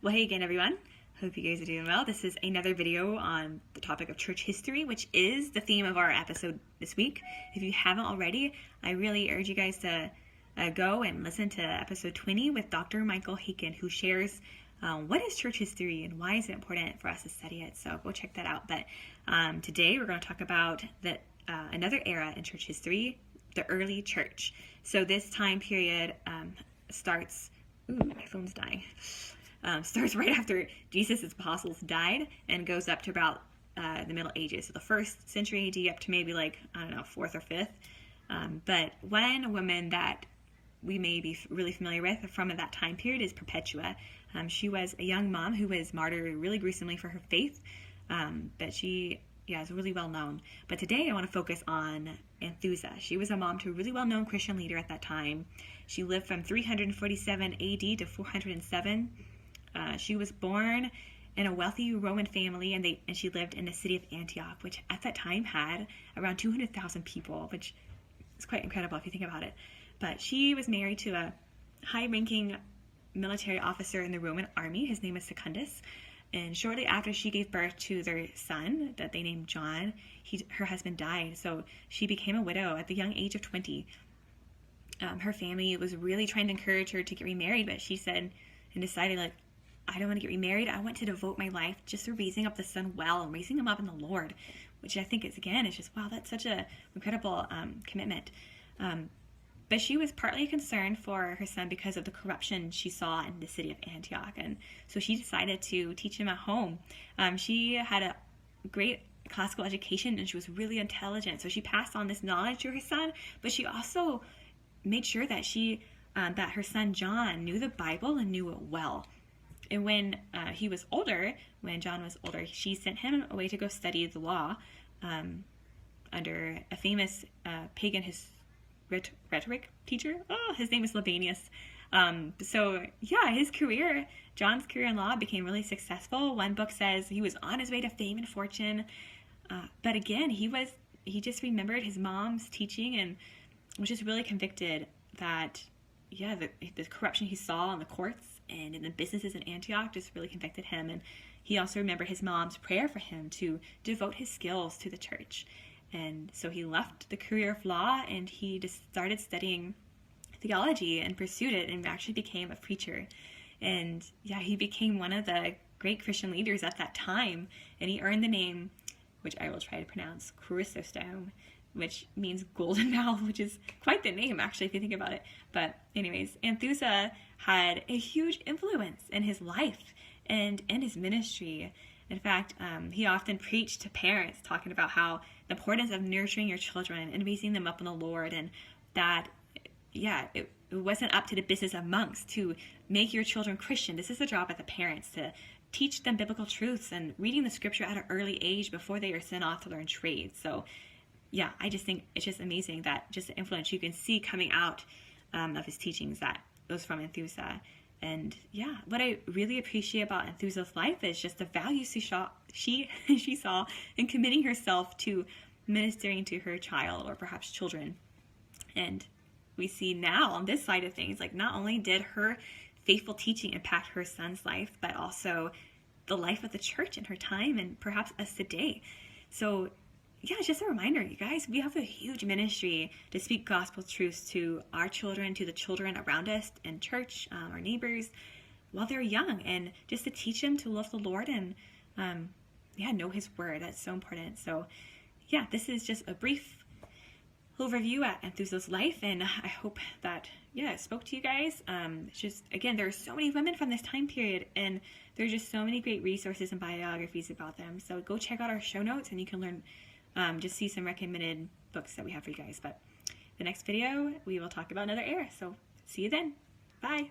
Well, hey again, everyone. Hope you guys are doing well. This is another video on the topic of church history, which is the theme of our episode this week. If you haven't already, I really urge you guys to go and listen to episode 20 with Dr. Michael Haken, who shares what is church history and why is it important for us to study it. So go check that out. But today we're going to talk about another era in church history, the early church. So this time period starts... Ooh, my phone's dying. Starts right after Jesus' apostles died and goes up to about the Middle Ages. So the 1st century AD up to maybe 4th or 5th. But one woman that we may be really familiar with from that time period is Perpetua. She was a young mom who was martyred really gruesomely for her faith. But she is really well known. But today I want to focus on Anthusa. She was a mom to a really well-known Christian leader at that time. She lived from 347 AD to 407. She was born in a wealthy Roman family, and she lived in the city of Antioch, which at that time had around 200,000 people, which is quite incredible if you think about it. But she was married to a high-ranking military officer in the Roman army. His name is Secundus. And shortly after she gave birth to their son, that they named John, her husband died. So she became a widow at the young age of 20. Her family was really trying to encourage her to get remarried, but she said and decided, I don't want to get remarried. I want to devote my life just to raising up the son well and raising him up in the Lord, which I think is just, wow, that's such an incredible commitment. But she was partly concerned for her son because of the corruption she saw in the city of Antioch. And so she decided to teach him at home. She had a great classical education and she was really intelligent. So she passed on this knowledge to her son, but she also made sure that that her son John knew the Bible and knew it well. And when when John was older, she sent him away to go study the law under a famous pagan rhetoric teacher. His name is Libanius. John's career in law became really successful. One book says he was on his way to fame and fortune. But again, he just remembered his mom's teaching and was just really convicted that, the corruption he saw in the courts and in the businesses in Antioch just really convicted him. And he also remembered his mom's prayer for him to devote his skills to the church. And so he left the career of law and he just started studying theology and pursued it and actually became a preacher. And he became one of the great Christian leaders at that time. And he earned the name, which I will try to pronounce, Chrysostom, which means golden mouth, which is quite the name, actually, if you think about it. But anyways, Anthusa had a huge influence in his life and in his ministry. In fact, he often preached to parents, talking about how the importance of nurturing your children and raising them up in the Lord, and that, it wasn't up to the business of monks to make your children Christian. This is the job of the parents, to teach them biblical truths and reading the scripture at an early age before they are sent off to learn trades. So I just think it's just amazing that just the influence you can see coming out of his teachings that was from Anthusa. And what I really appreciate about Anthusa's life is just the value she saw in committing herself to ministering to her child or perhaps children. And we see now on this side of things, not only did her faithful teaching impact her son's life, but also the life of the church in her time and perhaps us today. So just a reminder, you guys, we have a huge ministry to speak gospel truths to our children, to the children around us in church, our neighbors, while they're young, and just to teach them to love the Lord and, know his word. That's so important. So, this is just a brief overview at Anthusa's life, and I hope that, it spoke to you guys. Again, there are so many women from this time period, and there's just so many great resources and biographies about them. So go check out our show notes, and you can learn just see some recommended books that we have for you guys. But the next video, we will talk about another era. So see you then. Bye.